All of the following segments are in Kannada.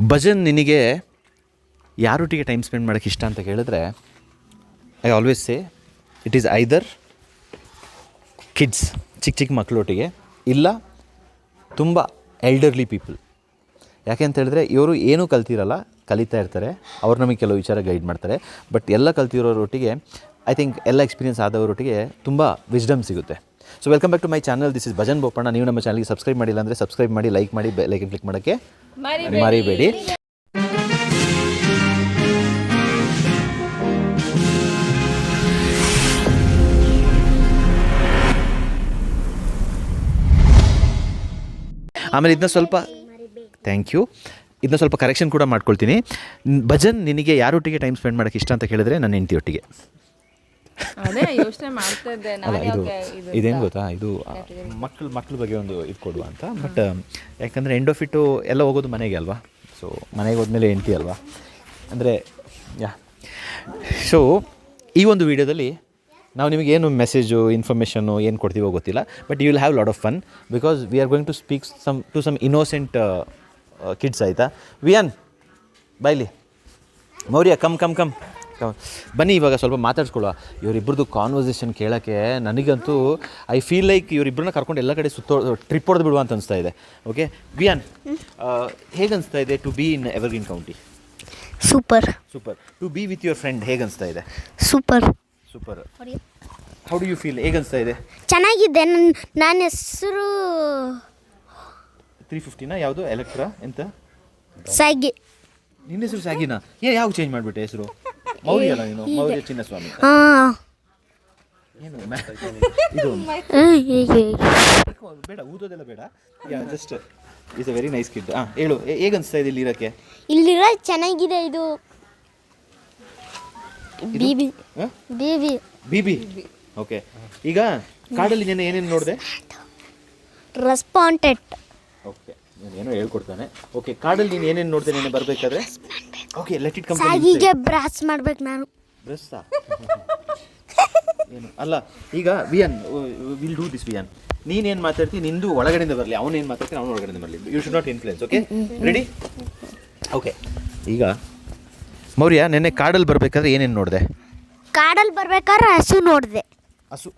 ಭಜನ್ ನಿನಗೆ ಯಾರೊಟ್ಟಿಗೆ ಟೈಮ್ ಸ್ಪೆಂಡ್ ಮಾಡೋಕ್ಕೆ ಇಷ್ಟ ಅಂತ ಕೇಳಿದ್ರೆ I always say it is either kids, ಚಿಕ್ಕ ಮಕ್ಕಳೊಟ್ಟಿಗೆ, ಇಲ್ಲ ತುಂಬ ಎಲ್ಡರ್ಲಿ ಪೀಪಲ್. ಯಾಕೆ ಅಂತ ಹೇಳಿದ್ರೆ ಇವರು ಏನೂ ಕಲ್ತಿರಲ್ಲ, ಕಲಿತಾ ಇರ್ತಾರೆ, ಅವ್ರು ನಮಗೆ ಕೆಲವು ವಿಚಾರ ಗೈಡ್ ಮಾಡ್ತಾರೆ. ಬಟ್ ಎಲ್ಲ ಕಲ್ತಿರೋರೊಟ್ಟಿಗೆ ಐ ಥಿಂಕ್ ಎಲ್ಲ ಎಕ್ಸ್ಪೀರಿಯನ್ಸ್ ಆದವರೊಟ್ಟಿಗೆ ತುಂಬ ವಿಸ್ಡಮ್ ಸಿಗುತ್ತೆ. So welcome back to my channel. This is Bhajan Bopanna. ನೀವು ನಮ್ಮ ಚಾನಲ್ಗೆ ಸಬ್ಸ್ಕ್ರೈಬ್ ಮಾಡಿಲ್ಲ ಅಂದರೆ ಸಬ್ಸ್ಕ್ರೈಬ್ ಮಾಡಿ, ಲೈಕ್ ಮಾಡಿ, ಲೈಕನ್ ಕ್ಲಿಕ್ ಮಾಡೋಕ್ಕೆ ಮರಿಬೇಡಿ. ಆಮೇಲೆ ಇದನ್ನ ಸ್ವಲ್ಪ ಇದನ್ನ ಸ್ವಲ್ಪ ಕರೆಕ್ಷನ್ ಕೂಡ ಮಾಡ್ಕೊಳ್ತೀನಿ. ಭಜನ್ ನಿನಗೆ ಯಾರೊಟ್ಟಿಗೆ ಟೈಮ್ ಸ್ಪೆಂಡ್ ಮಾಡೋಕ್ಕೆ ಇಷ್ಟ ಅಂತ ಕೇಳಿದ್ರೆ ನನ್ನ ಹೆಂಡತಿಯೊಟ್ಟಿಗೆ. ಅದೇ ಯೋಚನೆ ಮಾಡ್ತಾ ಇದ್ದೆ ಅಲ್ಲ, ಇದೇನು ಗೊತ್ತಾ, ಇದು ಮಕ್ಕಳ ಬಗ್ಗೆ ಒಂದು ಇದು ಕೊಡುವ ಅಂತ. ಬಟ್ ಯಾಕಂದರೆ ಎಂಡ್ ಆಫ್ ಇಟ್ಟು ಎಲ್ಲ ಹೋಗೋದು ಮನೆಗೆ ಅಲ್ವಾ. ಸೊ ಮನೆಗೆ ಹೋದ್ಮೇಲೆ ಹೆಂಡತಿ ಅಲ್ವಾ ಅಂದರೆ ಸೊ ಈ ಒಂದು ವಿಡಿಯೋದಲ್ಲಿ ನಾವು ನಿಮಗೇನು ಮೆಸೇಜು, ಇನ್ಫಾರ್ಮೇಷನ್ನು ಏನು ಕೊಡ್ತೀವೋ ಗೊತ್ತಿಲ್ಲ. But you will have lot of fun because we are going to speak to some innocent kids. ಆಯಿತಾ? ವಿಯಾನ್ ಬೈಲಿ, ಮೌರ್ಯ ಕಮ್ ಬನ್ನಿ. ಇವಾಗ ಸ್ವಲ್ಪ ಮಾತಾಡ್ಸ್ಕೊಳ್ಳುವ. ಇವರಿಬ್ಬರದ್ದು ಕಾನ್ವರ್ಸೇಷನ್ ಕೇಳೋಕ್ಕೆ ನನಗಂತೂ ಐ ಫೀಲ್ ಲೈಕ್ ಇವರಿಬ್ಬರನ್ನ ಕರ್ಕೊಂಡು ಎಲ್ಲ ಕಡೆ ಟ್ರಿಪ್ ಹೊಡೆದು ಬಿಡುವ ಅಂತ ಅನಿಸ್ತಾ ಇದೆ. ಓಕೆ ವಿಯಾನ್, ಹೇಗೆ ಅನಿಸ್ತಾ ಇದೆ to be in Evergreen County? Super. To be with your friend ಹೇಗೆ ಅನಿಸ್ತಾ ಇದೆ? Super. How do you feel? ಹೇಗೆ ಅನಿಸ್ತಾ ಇದೆ? ಚೆನ್ನಾಗಿದೆ. ನನ್ನ ಹೆಸರು 350ನಾ? ಯಾವುದು ಎಲೆಕ್ಟ್ರಾ ಎಂತ? ಸಾಗಿ. ನಿನ್ನ ಹೆಸರು ಸಾಗಿನಾ? ಯಾವ ಚೇಂಜ್ ಮಾಡಿಬಿಟ್ಟೆ ಹೆಸರು? ಮೌರ್ಯ ಅಲ್ಲ ನೀನು? ಮೌರ್ಯ ಚಿನ್ನಸ್ವಾಮಿ. ಏನು ಇದು ಬೇಡ, ಊದೋದೆಲ್ಲ ಬೇಡ. Just is a very nice kid. ಹೇಳು, ಹೇಗೆ ಅನಿಸ್ತಾ ಇದೆ ಇಲ್ಲಿ ಇರೋಕ್ಕೆ? ಇಲ್ಲಿರೋ ಚೆನ್ನಾಗಿದೆ. ಇದು ಬಿಬಿ. ಓಕೆ, ಈಗ ಕಾಡಲ್ಲಿ ನೆನೆ ಏನೇನು ನೋಡಿದೆ? ರೆಸ್ಪಾಂಡೆಂಟ್. ಓಕೆ, ಏನೋ ಹೇಳ್ಕೊಡ್ತಾನೆ. ಓಕೆ, ಕಾಡಲ್ಲಿ ನೀನು ಏನೇನು ನೋಡಿದೆ ನೆನೆ ಬರಬೇಕಾದ್ರೆ? Okay, let it come. ಸಾಗಿಗೆ ಬ್ರಾಸ್ ಮಾಡ್ಬೇಕು ನಾನು. ಬ್ರಸ್ಸಾ? ಏನು ಅಲ್ಲ. ಈಗ Vian will do this. Vian, ನೀನೇನು ಮಾತಾಡ್ತೀನಿ ನಿಂದು ಒಳಗಡೆಯಿಂದ ಬರಲಿ, ಅವನೇನು ಮಾತಾಡ್ತೀನಿ ಅವನು ಒಳಗಡೆಯಿಂದ ಬರಲಿ. You should not influence. Okay, ready? Okay, ಈಗ ಮೌರ್ಯ ನೆನ್ನೆ ಕಾಡಲ್ಲಿ ಬರಬೇಕಾದ್ರೆ ಏನೇನು ನೋಡಿದೆ? ಕಾಡಲ್ಲಿ ಬರ್ಬೇಕಾದ್ರೆ ಹಸು ನೋಡಿದೆ. ಹಸು?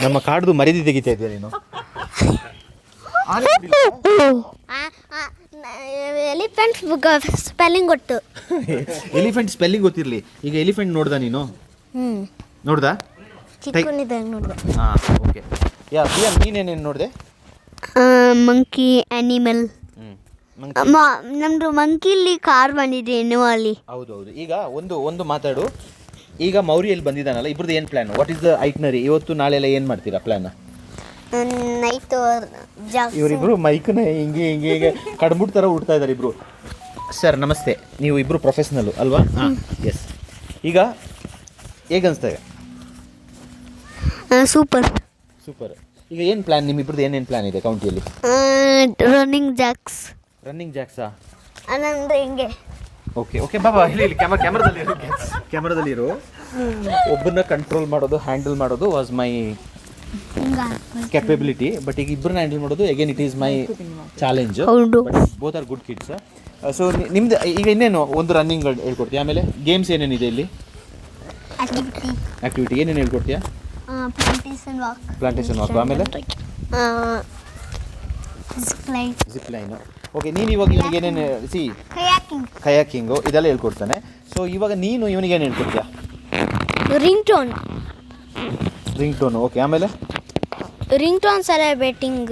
ನಮ್ಮ ಕಾಡ್ದು ಮರ್ಯಾದೆ ತೆಗಿತಾ ಇದೆಯಾ ನೀನು? ಎಲಿಫೆಂಟ್ ಸ್ಪೆಲ್ಲಿಂಗ್ ಗೊತ್ತು. ಎಲಿಫೆಂಟ್ ಸ್ಪೆಲ್ಲಿಂಗ್ ಗೊತ್ತಿರಲಿ. ಈಗ ಎಲಿಫೆಂಟ್ ನೋಡ್ದ ನೀನು? ನೋಡ್ದಾ? ಚಿಕ್ಕನಿದ್ದಾಗ ನೋಡಿದೆ. ಓಕೆ. ನೀನೇನೇನು ನೋಡಿದೆ? Monkey, animal. ನಮ್ದು ಮಂಕಿಲಿ ಕಾರ್ ಬಂದಿದೆ ಅಲ್ಲಿ. ಹೌದು. ಈಗ ಒಂದು ಮಾತಾಡು. ಈಗ ಮೌರ್ಯ ಇಲ್ಲಿ ಬಂದಿದ್ದಾನಲ್ಲ, ಇಬ್ರದ್ದು ಏನು plan? What is the itinerary? ಇವತ್ತು ನಾಳೆ ಎಲ್ಲ ಏನು ಮಾಡ್ತೀರಾ ಪ್ಲ್ಯಾನ್? ನೈಟ್ ಇವರಿಬ್ರು ಮೈಕ್ನ ಹಿಂಗೆ ಕಡ್ಮುಟ್ ಥರ ಉಡ್ತಾ ಇದ್ದಾರೆ ಇಬ್ರು. ಸರ್ ನಮಸ್ತೆ, ನೀವು ಇಬ್ರು ಪ್ರೊಫೆಷ್ನಲ್ಲು ಅಲ್ವಾ? ಎಸ್. ಈಗ ಹೇಗೆ ಅನಿಸ್ತದೆ? ಸೂಪರ್. ಈಗ ಏನು ಪ್ಲ್ಯಾನ್ ನಿಮ್ಮಿಬ್ರದ್ದು? ಏನೇನು ಪ್ಲ್ಯಾನ್ ಇದೆ ಕೌಂಟಿಯಲ್ಲಿ? ರನ್ನಿಂಗ್ ಜಾಕ್ಸಾ? ಅದಂದ್ರೆ ಹಿಂಗೆ. ಓಕೆ ಬಾಬಾ, ಇಲ್ಲಿ ಕ್ಯಾಮ್ರಾದಲ್ಲಿ ಇರು. ಒಬ್ಬರನ್ನ ಕಂಟ್ರೋಲ್ ಮಾಡೋದು, ಹ್ಯಾಂಡಲ್ ಮಾಡೋದು ವಾಸ್ ಮೈ ಕೆಪಬಿಲಿಟಿ. ಬಟ್ ಈಗ ಇಬ್ಬರನ್ನ ಹ್ಯಾಂಡಲ್ ಮಾಡೋದು again it is my challenge. Both are good kids. So ನಿಮ್ದು ಈಗ ಇನ್ನೇನು ಒಂದು ರನ್ನಿಂಗ್ ಹೇಳ್ಕೊಡ್ತೀಯ, ಆಮೇಲೆ ಗೇಮ್ಸ್ ಏನೇನಿದೆ ಇಲ್ಲಿ? ಆಕ್ಟಿವಿಟಿ ಏನೇನು ಹೇಳ್ಕೊಡ್ತೀಯಾ? ಪ್ಲಾಂಟೇಶನ್ ವಾಕ್, ಆಮೇಲೆ ಜಿಪ್ ಲೈನ್. ಓಕೆ, ನೀನು ಇವಾಗ ಇವನಿಗೆ ಏನೇನು ಕಯಾಕಿಂಗು ಇದೆಲ್ಲ ಹೇಳ್ಕೊಡ್ತಾನೆ. ಸೊ ಇವಾಗ ನೀನು ಇವನಿಗೆ ಏನು ಹೇಳ್ಕೊಡ್ತೀಯಾ? Ring tone. ಓಕೆ, ಆಮೇಲೆ ರಿಂಗ್ ಟೋನ್ ಸೆಲೆಬ್ರೇಟಿಂಗ್.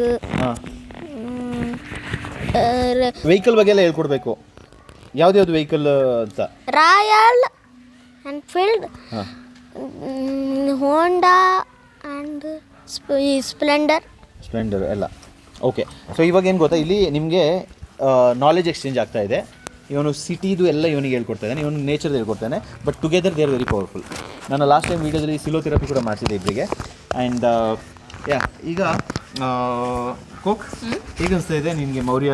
ವೆಹಿಕಲ್ ಬಗ್ಗೆ ಎಲ್ಲ ಹೇಳ್ಕೊಡ್ಬೇಕು. ಯಾವ್ದು ವೆಹಿಕಲ್ ಅಂತ? Royal Enfield, Honda and Splendor okay. So, ಸೊ ಇವಾಗ ಏನು ಗೊತ್ತಾ, ಇಲ್ಲಿ ನಿಮಗೆ ನಾಲೆಜ್ ಎಕ್ಸ್ಚೇಂಜ್ ಆಗ್ತಾ ಇದೆ. ಇವನು ಸಿಟಿದು ಎಲ್ಲ ಇವನಿಗೆ ಹೇಳ್ಕೊಡ್ತಾ ಇದ್ದಾನೆ, ಇವನು ನೇಚರ್ದು ಹೇಳ್ಕೊಡ್ತಾನೆ. But together they are very powerful. ನಾನು ಲಾಸ್ಟ್ ಟೈಮ್ ವೀಡಿಯೋದಲ್ಲಿ ಸಿಲೋಥೆರಪಿ ಕೂಡ ಮಾಡಿಸಿದ್ದೆ ಇಬ್ಬರಿಗೆ. ಆ್ಯಂಡ್ ಈಗ ಕೋಕ್, ಹೇಗೆ ಅನಿಸ್ತಾ ಇದೆ ನಿನಗೆ ಮೌರ್ಯ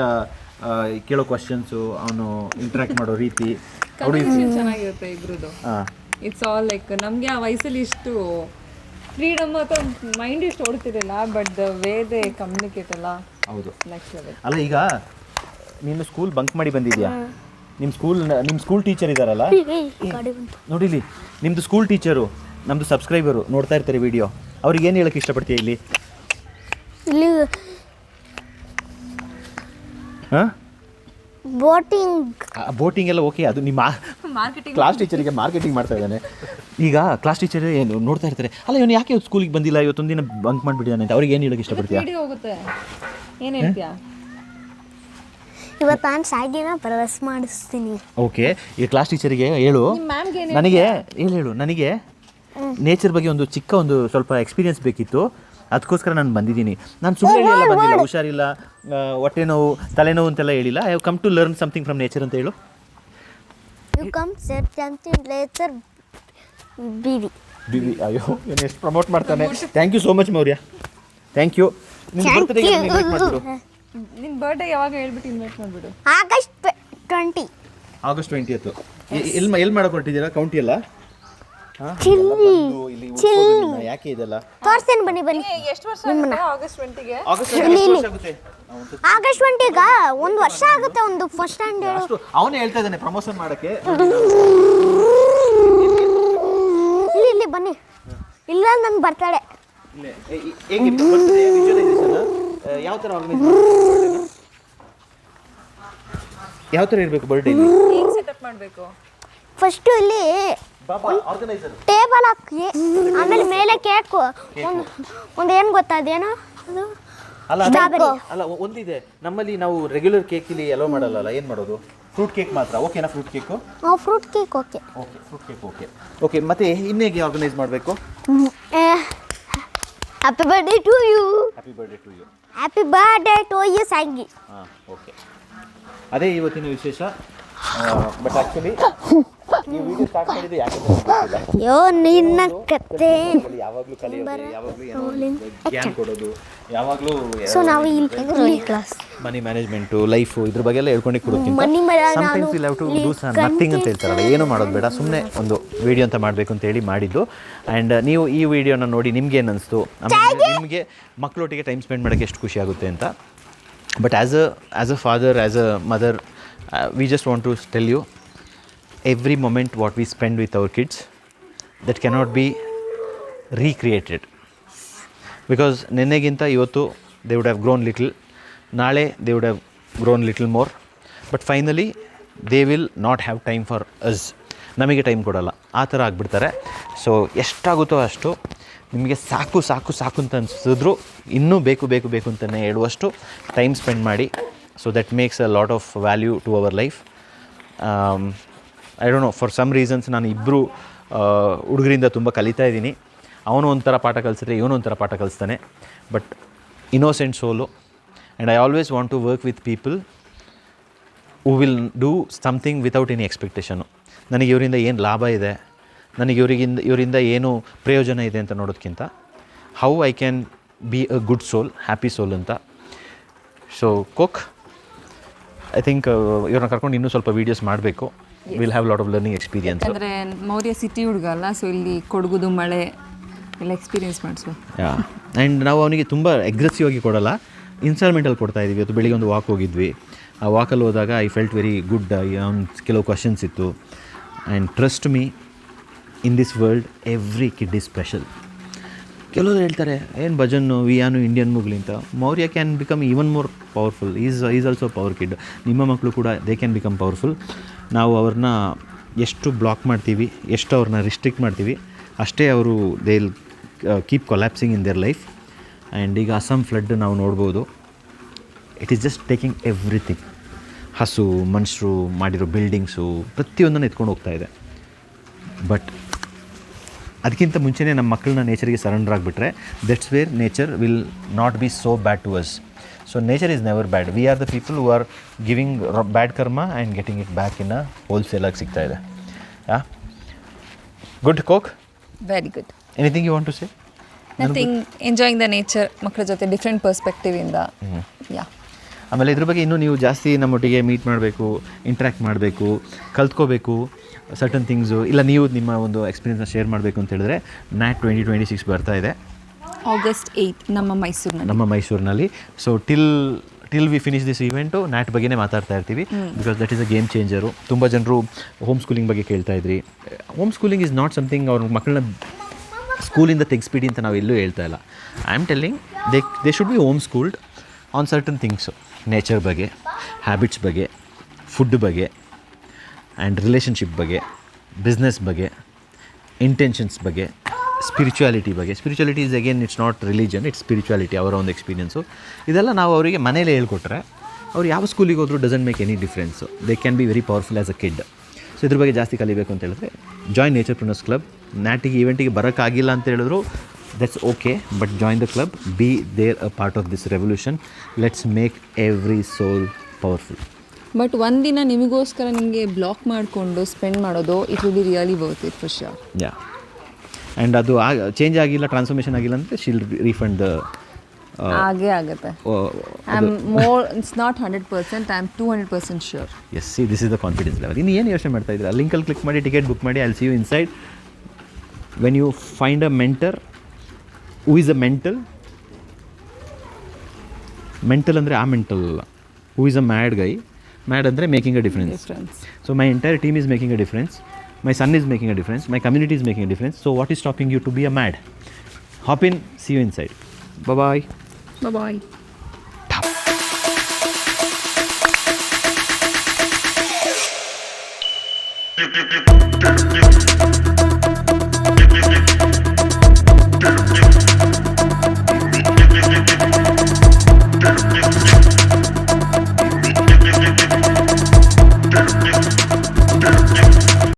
ಕೇಳೋ ಕ್ವಶನ್ಸು, ಅವನು ಇಂಟ್ರ್ಯಾಕ್ಟ್ ಮಾಡೋ ರೀತಿ? ಚೆನ್ನಾಗಿರುತ್ತೆ ಇಬ್ರದ್ದು. ಇಟ್ಸ್ ಆಲ್ ಲೈಕ್ ನಮಗೆ ಆ ವಯಸ್ಸಲ್ಲಿ ಇಷ್ಟು ಫ್ರೀಡಮ್ ಅಥವಾ ಮೈಂಡ್ ಇಷ್ಟು ಓಡ್ತಿರಲಿಲ್ಲ. But the way they communicate ಎಲ್ಲ ಹೌದು. Next level. ಅಲ್ಲ, ಈಗ ನೀನು ಸ್ಕೂಲ್ ಬಂಕ್ ಮಾಡಿ ಬಂದಿದ್ಯಾ? ನಿಮ್ಮ ಸ್ಕೂಲ್ ಟೀಚರ್ ಇದ್ದಾರಲ್ಲ, ಗಾಡಿ ಬಂತು. ನೋಡಿಲಿ ನಿಮ್ಮದು ಸ್ಕೂಲ್ ಟೀಚರು ನಮ್ಮದು ಸಬ್ಸ್ಕ್ರೈಬರು ನೋಡ್ತಾ ಇರ್ತಾರೆ ವಿಡಿಯೋ. ಅವ್ರಿಗೆ ಏನು ಹೇಳೋಕ್ಕೆ ಇಷ್ಟಪಡ್ತೀಯ ಇಲ್ಲಿ? ಇಲ್ಲಿ ಹಾಂ, ಬೋಟಿಂಗ್ ಎಲ್ಲ ಓಕೆ. ಅದು ನಿಮ್ಮ ಮಾರ್ಕೆಟಿಂಗ್ ಕ್ಲಾಸ್ ಟೀಚರಿಗೆ ಮಾರ್ಕೆಟಿಂಗ್ ಮಾಡ್ತಾ ಇದ್ದಾನೆ. ಈಗ ಕ್ಲಾಸ್ ಟೀಚರ್ ಏನು ನೋಡ್ತಾ ಇರ್ತಾರೆ, ಅಲ್ಲ ಇವನು ಯಾಕೆ ಇವತ್ತು ಸ್ಕೂಲಿಗೆ ಬಂದಿಲ್ಲ, ಇವತ್ತೊಂದಿನ ಬಂಕ್ ಮಾಡಿಬಿಟ್ಟಿದ್ದಾನೆ ಅಂತ. ಅವ್ರಿಗೆ ಏನು ಹೇಳೋಕ್ಕೆ ಇಷ್ಟಪಡ್ತೀಯಾ? ವಿಡಿಯೋ ಹೋಗುತ್ತೆ, ಏನು ಹೇಳ್ತೀಯಾ? ಇವತ್ತು ನಾನು ಸಾಗಿನ ಪ್ರವಾಸ ಮಾಡಿಸ್ತೀನಿ. ಓಕೆ, ಈ ಕ್ಲಾಸ್ ಟೀಚರಿಗೆ ಹೇಳು, ಮ್ಯಾಮ್ಗೆ ಏನು ನನಗೆ ಹೇಳು, ನನಗೆ ನೇಚರ್ ಬಗ್ಗೆ ಒಂದು ಚಿಕ್ಕ ಒಂದು ಸ್ವಲ್ಪ ಎಕ್ಸ್ಪೀರಿಯನ್ಸ್ ಬೇಕಿತ್ತು, ಅದಕ್ಕೋಸ್ಕರ ನಾನು ಬಂದಿದ್ದೀನಿ. ನಾನು ಸುಮ್ಮನೆ ಹೇಳಿಲ್ಲ ಬಂದಿಲ್ಲ, ಹುಷಾರಿಲ್ಲ, ಹೊಟ್ಟೆ ನೋವು, ತಲೆನೋವು ಅಂತೆಲ್ಲ ಹೇಳಿಲ್ಲ. I have come to learn something from nature ಅಂತ ಹೇಳು. You come sir something nature ಬಿವಿ. ಅಯ್ಯೋ ಏನು ಎಷ್ಟು ಪ್ರಮೋಟ್ ಮಾಡ್ತಾನೆ. Thank you so much Maurya, thank you. ನಿನ್ನ ಬರ್ಡೇ ಯಾವಾಗ ಹೇಳ್ಬಿಟ್ಟು ಇನ್ವೈಟ್ ಮಾಡಿಬಿಡು. ಆಗಸ್ಟ್ 20. August 20th. ಎಲ್ಲಿ ಮಾಡಕ್ಕೆ ಹೊರಟಿದ್ದೀರಾ? ಕೌಂಟಿ ಅಲ್ಲ? ಯಾಕೆ ಇದೆಲ್ಲ ತೋರಿಸ್ತೇನೆ, ಬನ್ನಿ ಎಷ್ಟು ವರ್ಷ ಆಗುತ್ತೆ ಆಗಸ್ಟ್ 20ಗೆ? ಆಗಸ್ಟ್ 20ಗ 1 ವರ್ಷ ಆಗುತ್ತೆ. ಒಂದು ಫಸ್ಟ್ ಸ್ಟ್ಯಾಂಡರ್ಡ್. ಅವನೇ ಹೇಳ್ತಾ ಇದ್ದಾನೆ ಪ್ರಮೋಷನ್ ಮಾಡಕ್ಕೆ. ಇಲ್ಲಿ ಬನ್ನಿ, ಇಲ್ಲ ನನ್ನ ಬರ್ತಡೆ. ಯಾವ ಥರ ಯಾವ ಥರ ಇರಬೇಕು ಬರ್ಡೇ? ಹೇಗೆ ಸೆಟಪ್ ಮಾಡಬೇಕು? ಫಸ್ಟು ಇಲ್ಲಿ ಟೇಬಲ್ ಹಾಕಿ, ಆಮೇಲೆ ಮೇಲೆ ಕೇಕು. ಒಂದು ಏನು ಗೊತ್ತಾ ಅದೇನೋ ಅದು ಅಲ್ಲ ಒಂದಿದೆ ನಮ್ಮಲ್ಲಿ, ನಾವು ರೆಗ್ಯುಲರ್ ಕೇಕ್ ಇಲ್ಲಿ ಎಲ್ಲೋ ಮಾಡಲ್ಲ. ಏನು ಮಾಡೋದು? ಫ್ರೂಟ್ ಕೇಕ್ ಮಾತ್ರ. ಓಕೆನಾ fruit cake? Fruit cake okay. Okay fruit cake okay. Okay ಮತ್ತೆ ಇನ್ನೇಗೆ ಆರ್ಗನೈಸ್ ಮಾಡಬೇಕು? Happy birthday to you. Happy birthday to you. Happy birthday to you ಸಾಂಗಿ. ಹಾಂ ಓಕೆ, ಅದೇ ಇವತ್ತಿನ ವಿಶೇಷ. ಬಟ್ ಆ್ಯಕ್ಚುಲಿ ಈ ವಿಡಿಯೋ ಸ್ಟಾರ್ಟ್ ಮಾಡಿದ್ದು ಯಾಕೆ ಗೊತ್ತಿಲ್ಲ. ಅಯ್ಯೋ ನಿನ್ನ ಕತೆ ಯಾವಾಗಲೂ ಕಲಿಯೋದು, ಯಾವಾಗಲೂ ಜ್ಞಾನ ಕೊಡೋದು, ಯಾವಾಗಲೂ ಸೊ ನಾವು ಇಲ್ಲಿ ಕ್ಲಾಸ್ ಮನಿ ಮ್ಯಾನೇಜ್ಮೆಂಟು, ಲೈಫು, ಇದ್ರ ಬಗ್ಗೆ ಎಲ್ಲ ಹೇಳ್ಕೊಂಡು ಕೊಡೋಕ್ಕಿಂತ money sometimes will have to do nothing ಅಂತ ಹೇಳ್ತಾರಲ್ಲ, ಏನು ಮಾಡೋದು ಬೇಡ, ಸುಮ್ಮನೆ ಒಂದು ವಿಡಿಯೋ ಅಂತ ಮಾಡಬೇಕು ಅಂತ ಹೇಳಿ ಮಾಡಿದ್ದು. ಆ್ಯಂಡ್ ನೀವು ಈ ವಿಡಿಯೋನ ನೋಡಿ ನಿಮ್ಗೆ ಏನು ಅನಿಸ್ತು, ಆಮೇಲೆ ನಿಮಗೆ ಮಕ್ಕಳೊಟ್ಟಿಗೆ ಟೈಮ್ ಸ್ಪೆಂಡ್ ಮಾಡೋಕ್ಕೆ ಎಷ್ಟು ಖುಷಿ ಆಗುತ್ತೆ ಅಂತ. But as a father, as a mother, we just want to tell you, every moment what we spend with our kids, that cannot be recreated, because ನೆನ್ನೆಗಿಂತ ಇವತ್ತು they would have grown little, ನಾಳೆ they would have grown little more, but finally they will not have time for us. ನಮಗೆ ಟೈಮ್ ಕೊಡೋಲ್ಲ, ಆ ಥರ ಆಗಿಬಿಡ್ತಾರೆ. ಸೊ ಎಷ್ಟಾಗುತ್ತೋ ಅಷ್ಟು ನಿಮಗೆ ಸಾಕು ಸಾಕು ಸಾಕು ಅಂತ ಅನಿಸಿದ್ರು ಇನ್ನೂ ಬೇಕು ಬೇಕು ಬೇಕು ಅಂತಲೇ ಹೇಳುವಷ್ಟು ಟೈಮ್ ಸ್ಪೆಂಡ್ ಮಾಡಿ. So that makes a lot of value to our life. I don't know, for some reasons ನಾನು ಇಬ್ಬರು ಹುಡುಗರಿಂದ ತುಂಬ ಕಲಿತಾ ಇದ್ದೀನಿ. ಅವನು ಒಂಥರ ಪಾಠ ಕಲಿಸಿದ್ರೆ ಇವನು ಒಂಥರ ಪಾಠ ಕಲಿಸ್ತಾನೆ. But innocent soul, and I always want to work with people who will do something without any expectation. ನನಗೆ ಇವರಿಂದ ಏನು ಲಾಭ ಇದೆ, ನನಗೆ ಇವರಿಂದ ಏನು ಪ್ರಯೋಜನ ಇದೆ ಅಂತ ನೋಡೋದಕ್ಕಿಂತ how I can be a good soul, happy soul ಅಂತ. ಸೊ ಕೋಕ್, ಐ ಥಿಂಕ್ ಇವ್ರನ್ನ ಕರ್ಕೊಂಡು ಇನ್ನೂ ಸ್ವಲ್ಪ ವೀಡಿಯೋಸ್ ಮಾಡಬೇಕು. Will have lot of learning experience. ಅಂದರೆ ಮೌರ್ಯ ಸಿಟಿ ಹುಡುಗ ಅಲ್ಲ, ಸೊ ಇಲ್ಲಿ ಕೊಡಗುದು ಮಳೆ ಎಲ್ಲ ಎಕ್ಸ್ಪೀರಿಯನ್ಸ್ ಮಾಡಿಸುವ. ಆ್ಯಂಡ್ ನಾವು ಅವನಿಗೆ ತುಂಬ ಅಗ್ರೆಸಿವ್ ಆಗಿ ಕೊಡಲ್ಲ, ಇನ್ಸ್ಟಾಲ್ಮೆಂಟಲ್ಲಿ ಕೊಡ್ತಾ ಇದ್ದೀವಿ. ಇವತ್ತು ಬೆಳಿಗ್ಗೆ ಒಂದು ವಾಕ್ ಹೋಗಿದ್ವಿ. ಆ ವಾಕಲ್ಲಿ ಹೋದಾಗ ಐ ಫೆಲ್ಟ್ ವೆರಿ ಗುಡ್. ಕೆಲವು ಕ್ವಶನ್ಸ್ ಇತ್ತು. And trust me, in this world every kid is special. ಕೆಲವರು ಹೇಳ್ತಾರೆ ಏನು ಭಜನ್ನು ವಿಯಾನು ಇಂಡಿಯನ್ ಮೂಗ್ಲಿ ಅಂತ. Maurya can become even more powerful. Is also power kid. ನಿಮ್ಮ ಮಕ್ಕಳು ಕೂಡ ದೇ ಕ್ಯಾನ್ ಬಿಕಮ್ ಪವರ್ಫುಲ್. ನಾವು ಅವ್ರನ್ನ ಎಷ್ಟು ಬ್ಲಾಕ್ ಮಾಡ್ತೀವಿ, ಎಷ್ಟು ಅವ್ರನ್ನ ರಿಸ್ಟ್ರಿಕ್ಟ್ ಮಾಡ್ತೀವಿ, ಅಷ್ಟೇ ಅವರು they will keep collapsing in their life. And ಈಗ ಅಸ್ಸಾಂ ಫ್ಲಡ್ ನಾವು ನೋಡ್ಬೋದು. It is just taking everything. ಹಸು, ಮನುಷ್ಯರು ಮಾಡಿರೋ ಬಿಲ್ಡಿಂಗ್ಸು ಪ್ರತಿಯೊಂದನ್ನು ಎತ್ಕೊಂಡು ಹೋಗ್ತಾ ಇದೆ. ಬಟ್ ಅದಕ್ಕಿಂತ ಮುಂಚೆನೇ ನಮ್ಮ ಮಕ್ಕಳನ್ನ ನೇಚರಿಗೆ ಸರೆಂಡರ್ ಆಗಿಬಿಟ್ರೆ that's where nature will not be so bad to us. So nature is never bad. We are the people who are giving bad karma and getting it back in a ಹೋಲ್ಸೇಲಾಗಿ ಸಿಗ್ತಾ ಇದೆ. ಯಾ ಗುಡ್ ಕೋಕ್, very good. Anything you want to say? Nothing, enjoying the nature, ಮಕ್ಕಳ ಜೊತೆ ಡಿಫ್ರೆಂಟ್ ಪರ್ಸ್ಪೆಕ್ಟಿವಿಂದ. ಯಾ, ಆಮೇಲೆ ಇದ್ರ ಬಗ್ಗೆ ಇನ್ನೂ ನೀವು ಜಾಸ್ತಿ ನಮ್ಮೊಟ್ಟಿಗೆ ಮೀಟ್ ಮಾಡಬೇಕು, ಇಂಟ್ರ್ಯಾಕ್ಟ್ ಮಾಡಬೇಕು, ಕಲ್ತ್ಕೋಬೇಕು ಸರ್ಟನ್ ಥಿಂಗ್ಸು, ಇಲ್ಲ ನೀವು ನಿಮ್ಮ ಒಂದು ಎಕ್ಸ್ಪೀರಿಯನ್ಸ್ನ ಶೇರ್ ಮಾಡಬೇಕು ಅಂತ ಹೇಳಿದ್ರೆ NAT 2026 ಬರ್ತಾ ಇದೆ August 8 ನಮ್ಮ ಮೈಸೂರಿನಲ್ಲಿ. So till we finish this event ನ್ಯಾಟ್ ಬಗ್ಗೆನೇ ಮಾತಾಡ್ತಾ ಇರ್ತೀವಿ because that is a game changer. ತುಂಬ ಜನರು ಹೋಮ್ ಸ್ಕೂಲಿಂಗ್ ಬಗ್ಗೆ ಕೇಳ್ತಾ ಇದ್ರಿ. Home schooling is not something ಅವ್ರ ಮಕ್ಕಳನ್ನ ಸ್ಕೂಲಿಂದ ತೆಗಿಸ್ಬಿಡಿ ಅಂತ ನಾವು ಎಲ್ಲೂ ಹೇಳ್ತಾ ಇಲ್ಲ. I am telling they should be home schooled on certain things, nature ಬಗ್ಗೆ, ಹ್ಯಾಬಿಟ್ಸ್ ಬಗ್ಗೆ, ಫುಡ್ ಬಗ್ಗೆ ಆ್ಯಂಡ್ ರಿಲೇಷನ್ಶಿಪ್ ಬಗ್ಗೆ, ಬಿಸ್ನೆಸ್ ಬಗ್ಗೆ, ಇಂಟೆನ್ಷನ್ಸ್ ಬಗ್ಗೆ, ಸ್ಪಿರಿಚುಯಾಲಿಟಿ ಬಗ್ಗೆ. Spirituality is again it's not religion, it's spirituality, ಅವರ ಒಂದು ಎಕ್ಸ್ಪೀರಿಯನ್ಸು. ಇದೆಲ್ಲ ನಾವು ಅವರಿಗೆ ಮನೇಲೇ ಹೇಳ್ಕೊಟ್ರೆ ಅವ್ರು ಯಾವ ಸ್ಕೂಲಿಗೆ ಹೋದರೂ doesn't make any difference. They can be very powerful as a kid. So ಇದ್ರ ಬಗ್ಗೆ ಜಾಸ್ತಿ ಕಲಿಬೇಕು ಅಂತ ಹೇಳಿದ್ರೆ ಜಾಯಿನ್ ನೇಚರ್ಪ್ರೆನರ್ಸ್ ಕ್ಲಬ್. ನ್ಯಾಟಿಗೆ ಈವೆಂಟಿಗೆ ಬರೋಕ್ಕಾಗಿಲ್ಲ ಅಂತ ಹೇಳಿದ್ರು that's okay, but join the club, be there a part of this revolution. Let's make every soul powerful. But ಒಂದಿನ ನಿಮಗೋಸ್ಕರ ನಿಮಗೆ ಬ್ಲಾಕ್ ಮಾಡಿಕೊಂಡು ಸ್ಪೆಂಡ್ ಮಾಡೋದು it will be really worth it for sure. Ya, and ಅದು ಚೇಂಜ್ ಆಗಿಲ್ಲ, ಟ್ರಾನ್ಸ್ಫಾರ್ಮೇಷನ್ ಆಗಿಲ್ಲ ಅಂದರೆ ಶಿಲ್ ರೀಫಂಡ್ ದ ಹಾಗೇ ಆಗುತ್ತೆ. I am more, it's not 100%, I am 200% sure. Yes, see this is the confidence level. ಇನ್ನು ಏನು ಯೋಚನೆ ಮಾಡ್ತಾ ಇದ್ದೀರಾ? ಲಿಂಕಲ್ಲಿ ಕ್ಲಿಕ್ ಮಾಡಿ ಟಿಕೆಟ್ ಬುಕ್ ಮಾಡಿ. I will see you inside. When you find a mentor who is a mental ಅಂದರೆ ಆ ಮೆಂಟಲ್ ಅಲ್ಲ, who is a mad guy. Mad ಅಂದರೆ making a difference. So my entire team is making a difference. My son is making a difference. My community is making a difference. So what is stopping you to be a mad? Hop in. See you inside. Bye-bye. Bye-bye. Tap.